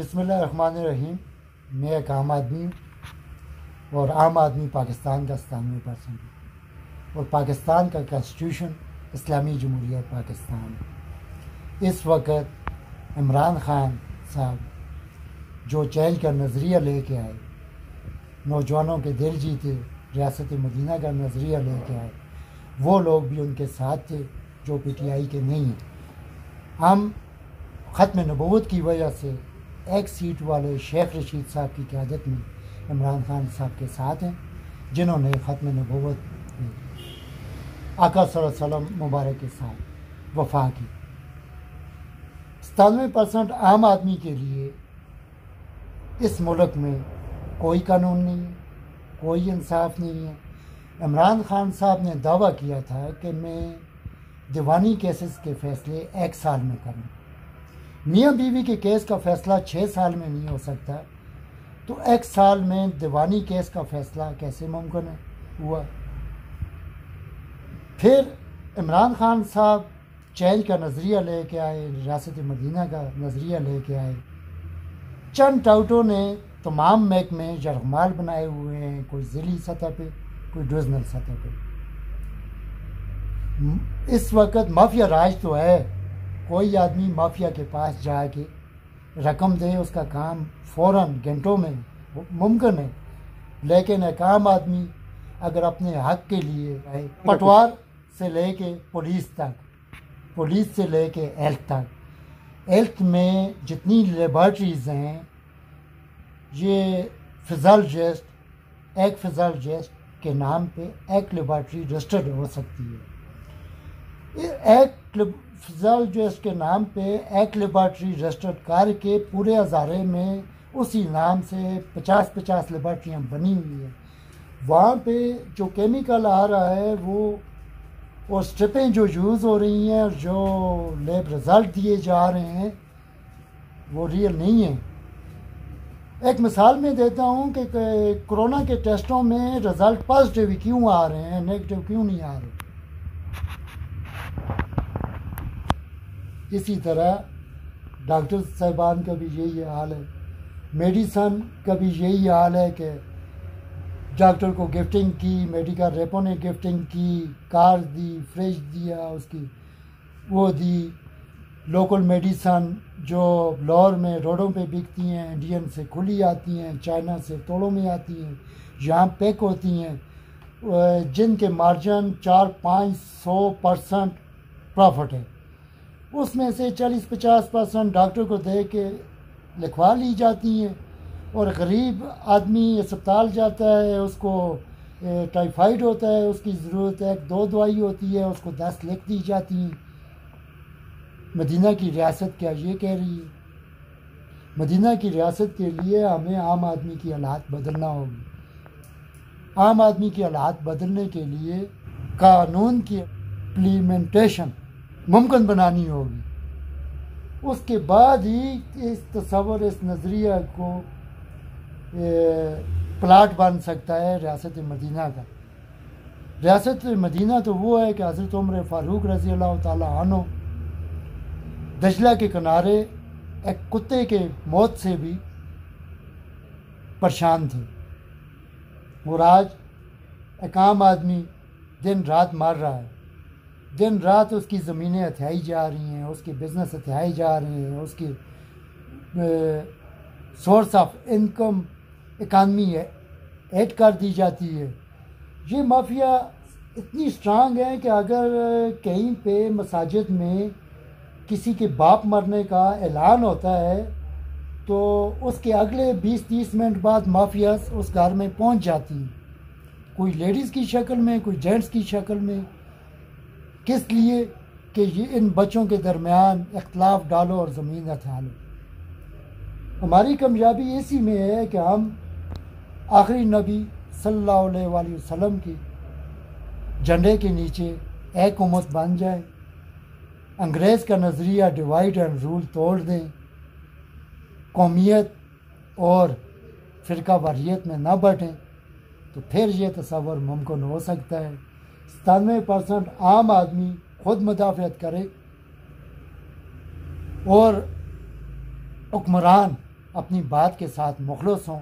بسم اللہ الرحمن الرحیم. میں ایک عام آدمی ہوں اور عام آدمی پاکستان کا 97% ہے اور پاکستان کا کانسٹیٹیوشن اسلامی جمہوریہ پاکستان ہے. اس وقت عمران خان صاحب جو چینج کا نظریہ لے کے آئے، نوجوانوں کے دل جیتے، ریاست مدینہ کا نظریہ لے کے آئے، وہ لوگ بھی ان کے ساتھ تھے جو پی ٹی آئی کے نہیں ہیں. ہم ختم نبوت کی وجہ سے ایک سیٹ والے شیخ رشید صاحب کی قیادت میں عمران خان صاحب کے ساتھ ہیں، جنہوں نے ختم نبوت آقا صلی اللہ علیہ وسلم مبارک کے ساتھ وفا کی. 97% عام آدمی کے لیے اس ملک میں کوئی قانون نہیں ہے، کوئی انصاف نہیں ہے. عمران خان صاحب نے دعویٰ کیا تھا کہ میں دیوانی کیسز کے فیصلے 1 سال میں کروں. میاں بیوی کے کیس کا فیصلہ 6 سال میں نہیں ہو سکتا، تو 1 سال میں دیوانی کیس کا فیصلہ کیسے ممکن ہوا؟ پھر عمران خان صاحب چینج کا نظریہ لے کے آئے، ریاست مدینہ کا نظریہ لے کے آئے. چند ٹاؤٹوں نے تمام محکمے یرغمال بنائے ہوئے ہیں، کوئی ضلعی سطح پہ، کوئی ڈویژنل سطح پہ. اس وقت مافیا راج تو ہے، کوئی آدمی مافیا کے پاس جا کے رقم دے، اس کا کام فوراً گھنٹوں میں ممکن ہے. لیکن ایک عام آدمی اگر اپنے حق کے لیے پٹوار سے لے کے پولیس تک، پولیس سے لے کے ہیلتھ تک، ہیلتھ میں جتنی لیبارٹریز ہیں، یہ فزیالوجسٹ، ایک فزیالوجسٹ کے نام پہ ایک لیبارٹری رجسٹرڈ ہو سکتی ہے. ایک فزیالوجسٹ کے نام پہ ایک لیبارٹری رجسٹرڈ کر کے پورے ہزارے میں اسی نام سے 50 لیبارٹریاں بنی ہوئی ہیں. وہاں پہ جو کیمیکل آ رہا ہے وہ اسٹرپیں جو یوز ہو رہی ہیں اور جو لیب رزلٹ دیے جا رہے ہیں وہ ریئل نہیں ہیں. ایک مثال میں دیتا ہوں کہ کورونا کے ٹیسٹوں میں رزلٹ پازیٹیو کیوں آ رہے ہیں، نیگیٹو کیوں نہیں آ رہے. اسی طرح ڈاکٹر صاحبان کا بھی یہی حال ہے، میڈیسن کا بھی یہی حال ہے کہ ڈاکٹر کو گفٹنگ کی، میڈیکل ریپو نے گفٹنگ کی، کار دی، فریج دیا، اس کی وہ دی. لوکل میڈیسن جو لاہور میں روڈوں پہ بکتی ہیں، انڈین سے کھلی آتی ہیں، چائنا سے توڑوں میں آتی ہیں، یہاں پیک ہوتی ہیں، جن کے مارجن 400-500% پرافٹ ہے. اس میں سے 40-50% ڈاکٹر کو دے کے لکھوا لی جاتی ہیں، اور غریب آدمی اسپتال جاتا ہے، اس کو ٹائیفائڈ ہوتا ہے، اس کی ضرورت ہے 2 دوائی ہوتی ہے، اس کو 10 لکھ دی جاتی ہیں. مدینہ کی ریاست کیا یہ کہہ رہی ہے؟ مدینہ کی ریاست کے لیے ہمیں عام آدمی کی حالات بدلنا ہوگی. عام آدمی کی حالات بدلنے کے لیے قانون کی امپلیمنٹیشن ممکن بنانی ہوگی. اس کے بعد ہی اس تصور، اس نظریہ کو پلاٹ بن سکتا ہے ریاست مدینہ کا. ریاست مدینہ تو وہ ہے کہ حضرت عمر فاروق رضی اللہ تعالیٰ عنہ دجلہ کے کنارے ایک کتے کے موت سے بھی پریشان تھے، اور آج ایک عام آدمی دن رات مار رہا ہے. دن رات اس کی زمینیں ہتھیائی جا رہی ہیں، اس کے بزنس ہتھیائے جا رہے ہیں، اس کی source of income economy add کر دی جاتی ہے. یہ مافیا اتنی اسٹرانگ ہے کہ اگر کہیں پہ مساجد میں کسی کے باپ مرنے کا اعلان ہوتا ہے تو اس کے اگلے 20-30 منٹ بعد مافیاز اس گھر میں پہنچ جاتی ہیں، کوئی لیڈیز کی شکل میں، کوئی جینٹس کی شکل میں. کس لیے؟ کہ یہ ان بچوں کے درمیان اختلاف ڈالو اور زمین ہتھیا لو. ہماری کامیابی اسی میں ہے کہ ہم آخری نبی صلی اللہ علیہ وآلہ وسلم کی جھنڈے کے نیچے ایک امت بن جائے، انگریز کا نظریہ ڈیوائڈ اینڈ رول توڑ دیں، قومیت اور فرقہ واریت میں نہ بٹیں، تو پھر یہ تصور ممکن ہو سکتا ہے. 97% عام آدمی خود مدافعت کرے اور حکمران اپنی بات کے ساتھ مخلص ہوں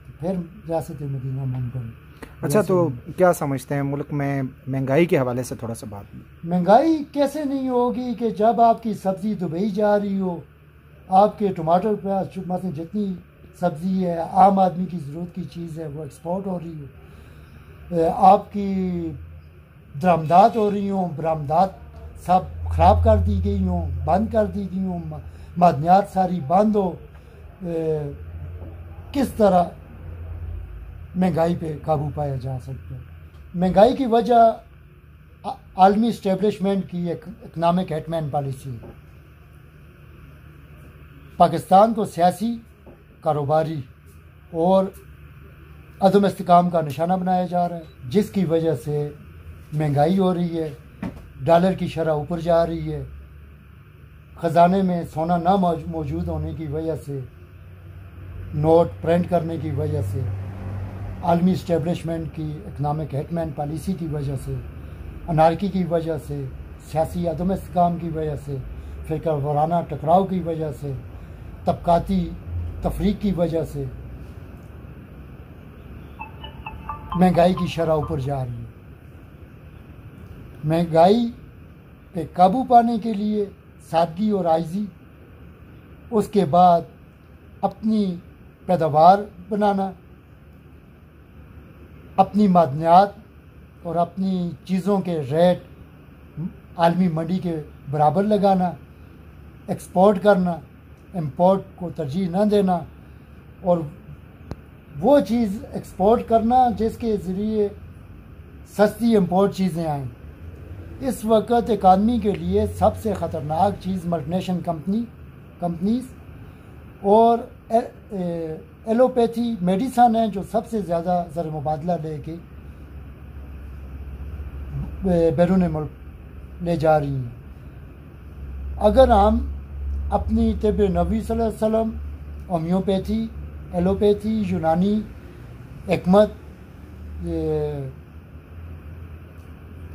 تو پھر ریاست مدینہ ممکن ہے۔ اچھا، تو کیا سمجھتے ہیں ملک میں مہنگائی کے حوالے سے تھوڑا سا بات؟ مہنگائی کیسے نہیں ہوگی کہ جب آپ کی سبزی دبئی جا رہی ہو، آپ کے ٹماٹر پہ مثلا جتنی سبزی ہے عام آدمی کی ضرورت کی چیز ہے وہ ایکسپورٹ ہو رہی ہو، آپ کی درآمدات ہو رہی ہوں، برآمدات سب خراب کر دی گئی ہوں، بند کر دی گئی ہوں، معدنیات ساری بند ہو، کس طرح مہنگائی پہ قابو پایا جا سکتا ہے؟ مہنگائی کی وجہ عالمی اسٹیبلشمنٹ کی اکنامک ہیٹ مین پالیسی ہے۔ پاکستان کو سیاسی، کاروباری اور عدم استحکام کا نشانہ بنایا جا رہا ہے، جس کی وجہ سے مہنگائی ہو رہی ہے، ڈالر کی شرح اوپر جا رہی ہے، خزانے میں سونا نہ موجود ہونے کی وجہ سے، نوٹ پرنٹ کرنے کی وجہ سے، عالمی اسٹیبلشمنٹ کی اکنامک ہیٹ مین پالیسی کی وجہ سے، انارکی کی وجہ سے، سیاسی عدم استحکام کی وجہ سے، فرقہ وارانہ ٹکراؤ کی وجہ سے، طبقاتی تفریق کی وجہ سے مہنگائی کی شرح اوپر جا رہی ہے۔ مہنگائی پہ قابو پانے کے لیے سادگی اور عاجزی، اس کے بعد اپنی پیداوار بنانا، اپنی معدنیات اور اپنی چیزوں کے ریٹ عالمی منڈی کے برابر لگانا، ایکسپورٹ کرنا، امپورٹ کو ترجیح نہ دینا، اور وہ چیز ایکسپورٹ کرنا جس کے ذریعے سستی امپورٹ چیزیں آئیں۔ اس وقت اکانومی کے لیے سب سے خطرناک چیز ملٹی نیشنل کمپنیز اور ایلوپیتھی میڈیسن ہیں، جو سب سے زیادہ زر مبادلہ لے کے بیرون ملک لے جا رہی ہیں۔ اگر ہم اپنی طب نبوی صلی اللہ علیہ وسلم، ہومیوپیتھی، ایلوپیتھی، یونانی حکمت،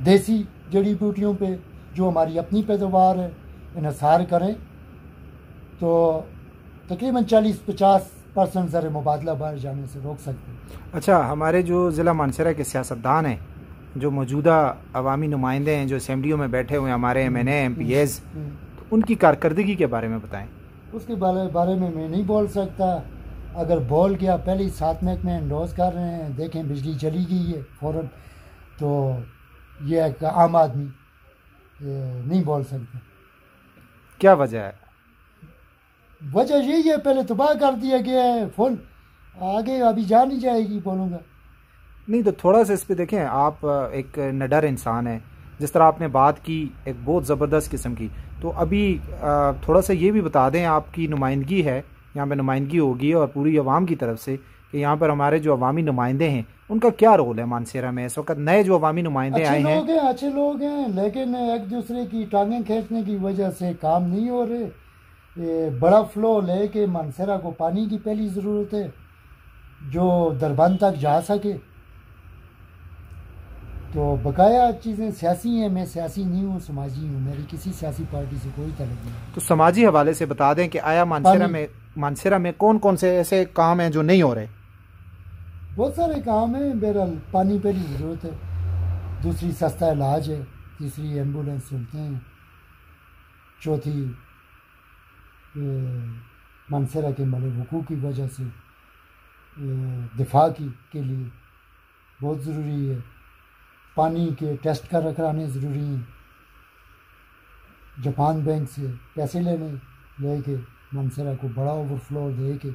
دیسی جڑی بوٹیوں پہ جو ہماری اپنی پیداوار ہے انحصار کریں تو تقریباً 40-50% زر مبادلہ باہر جانے سے روک سکتے ہیں۔ اچھا، ہمارے جو ضلع مانسہرہ کے سیاستدان ہیں، جو موجودہ عوامی نمائندے ہیں، جو اسمبلیوں میں بیٹھے ہوئے ہیں، ہمارے ایم این اے، ایم پی ایز، ان کی کارکردگی کے بارے میں بتائیں۔ اس کے بارے میں نہیں بول سکتا۔ اگر بول گیا پہلے ہی 7 محکمے میں انڈوز کر رہے ہیں، دیکھیں بجلی چلی گئی ہے فوراً، تو یہ ایک عام آدمی نہیں بول سکتا۔ کیا وجہ ہے؟ وجہ یہی ہے پہلے تباہ کر دیا گیا ہے، فون آگے ابھی جا نہیں جائے گی بولوں گا۔ نہیں تو تھوڑا سا اس پہ دیکھیں، آپ ایک نڈر انسان ہیں، جس طرح آپ نے بات کی ایک بہت زبردست قسم کی، تو ابھی تھوڑا سا یہ بھی بتا دیں، آپ کی نمائندگی ہے یہاں پہ، نمائندگی ہوگی اور پوری عوام کی طرف سے، کہ یہاں پر ہمارے جو عوامی نمائندے ہیں ان کا کیا رول ہے مانسہرہ میں اس وقت؟ نئے جو عوامی نمائندے آئے ہیں، اچھے لوگ ہیں، لیکن ایک دوسرے کی ٹانگیں کھینچنے کی وجہ سے کام نہیں ہو رہے۔ بڑا فلو لے کے مانسہرہ کو پانی کی پہلی ضرورت ہے جو دربند تک جا سکے، تو بقایا چیزیں سیاسی ہیں۔ میں سیاسی نہیں ہوں، سماجی ہوں، میری کسی سیاسی پارٹی سے کوئی تعلق نہیں۔ تو سماجی حوالے سے بتا دیں کہ آیا مانسہرہ میں کون کون سے ایسے کام ہیں جو نہیں ہو رہے؟ بہت سارے کام ہیں، بہرحال پانی پہلی ضرورت ہے، دوسری سستا علاج ہے، تیسری ایمبولینس چلتے ہیں، چوتھی مانسہرہ کے ملے وقوع کی وجہ سے دفاع کے لیے بہت ضروری ہے، پانی کے ٹیسٹ کرانے ضروری ہیں، جاپان بینک سے پیسے لے کے مانسہرہ کو بڑا اوور فلو دے کے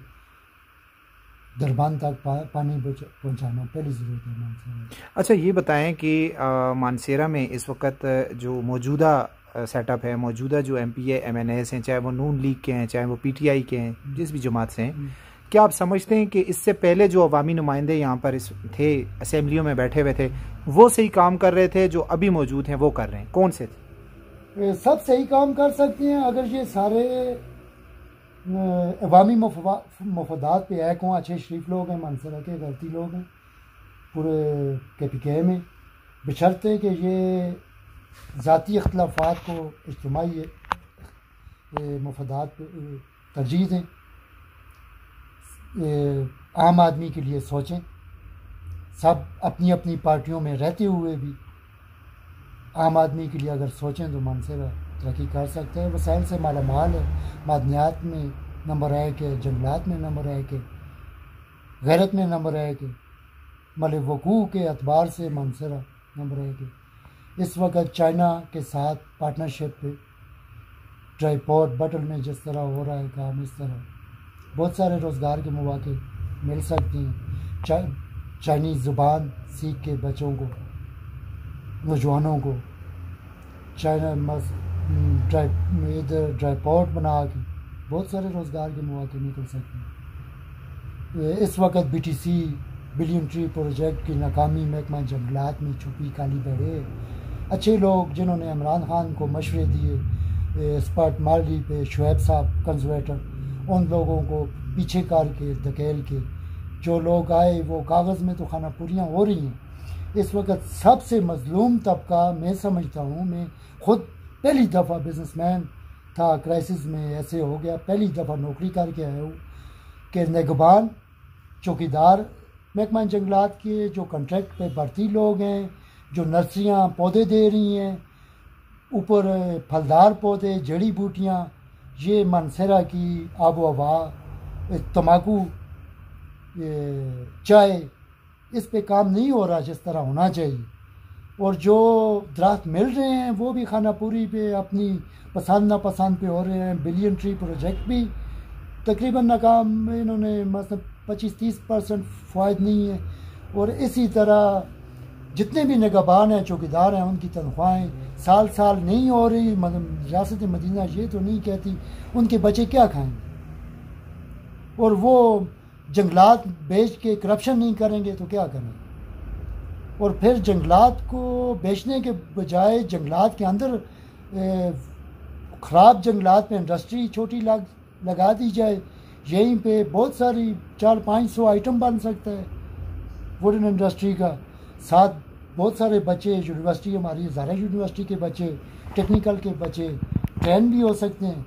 دربان تک پانی پہنچانا پہلی ضرورت ہے مانسہرہ۔ اچھا یہ بتائیں کہ مانسہرہ میں اس وقت جو موجودہ سیٹ اپ ہے، موجودہ جو M P A M N As ہیں، چاہے وہ نون لیگ کے ہیں، چاہے وہ پی ٹی آئی کے ہیں، جس بھی جماعت سے ہیں، کیا آپ سمجھتے ہیں کہ اس سے پہلے جو عوامی نمائندے یہاں پر تھے، اسمبلیوں میں بیٹھے ہوئے تھے، وہ صحیح کام کر رہے تھے؟ جو ابھی موجود ہیں وہ کر رہے ہیں، کون سے تھے؟ سب صحیح کام کر سکتے ہیں اگر یہ سارے عوامی مفادات پہ ایک ہوں۔ اچھے شریف لوگ ہیں، مانسہرہ کے غلطی لوگ ہیں پورے کے پی کے میں، بشرطے کہ یہ ذاتی اختلافات کو اجتماعی مفادات پہ ترجیح دیں۔ عام آدمی کے لیے سوچیں. سب اپنی اپنی پارٹیوں میں رہتے ہوئے بھی عام آدمی کے لیے اگر سوچیں تو مانسہرہ ترقی کر سکتے ہیں. وسائل سے مالا مال ہے. معدنیات میں نمبر 1 ہے, جنگلات میں نمبر 1 ہے, غیرت میں نمبر 1 ہے, مال وقوع کے اعتبار سے مانسہرہ نمبر 1 ہے. اس وقت چائنا کے ساتھ پارٹنرشپ پہ ڈرائی پورٹ بٹل میں جس طرح ہو رہا ہے کام, اس طرح بہت سارے روزگار کے مواقع مل سکتے ہیں. چائنیز زبان سیکھ کے بچوں کو, نوجوانوں کو چائنا ادھر ڈرائی پورٹ بنا کے بہت سارے روزگار کے مواقع نکل سکتے ہیں. اس وقت BTC بلین ٹری پروجیکٹ کی ناکامی محکمہ جنگلات میں چھپی کالی بڑے. اچھے لوگ جنہوں نے عمران خان کو مشورے دیے, اسپاٹ مالی پہ شعیب صاحب کنزرویٹر, ان لوگوں کو پیچھے کر کے دھکیل کے جو لوگ آئے وہ کاغذ میں تو خانہ پوریاں ہو رہی ہیں. اس وقت سب سے مظلوم طبقہ میں سمجھتا ہوں, میں خود پہلی دفعہ بزنس مین تھا, کرائسس میں ایسے ہو گیا, پہلی دفعہ نوکری کر کے آیا ہوں کہ نگبان چوکیدار محکمہ جنگلات کے جو کنٹریکٹ پہ بھرتی لوگ ہیں, جو نرسریاں پودے دے رہی ہیں, اوپر پھلدار پودے, جڑی بوٹیاں, یہ مانسہرہ کی آب و ہوا, تمباکو, چائے, اس پہ کام نہیں ہو رہا جس طرح ہونا چاہیے. اور جو درخت مل رہے ہیں وہ بھی خانہ پوری پہ اپنی پسند ناپسند پہ ہو رہے ہیں. بلین ٹری پروجیکٹ بھی تقریباً ناکام, انہوں نے مثلا 25-30% فوائد نہیں ہے. اور اسی طرح جتنے بھی نگہبان ہیں, چوکیدار ہیں, ان کی تنخواہیں سال نہیں ہو رہی. ریاست مدینہ یہ تو نہیں کہتی ان کے بچے کیا کھائیں گے, اور وہ جنگلات بیچ کے کرپشن نہیں کریں گے تو کیا کریں گے. اور پھر جنگلات کو بیچنے کے بجائے جنگلات کے اندر خراب جنگلات پہ انڈسٹری چھوٹی لگا دی جائے, یہیں پہ بہت ساری 400-500 آئٹم بن سکتا ہے ووڈن انڈسٹری کا. ساتھ بہت سارے بچے یونیورسٹی, ہماری ہزارہ یونیورسٹی کے بچے, ٹیکنیکل کے بچے ٹرین بھی ہو سکتے ہیں.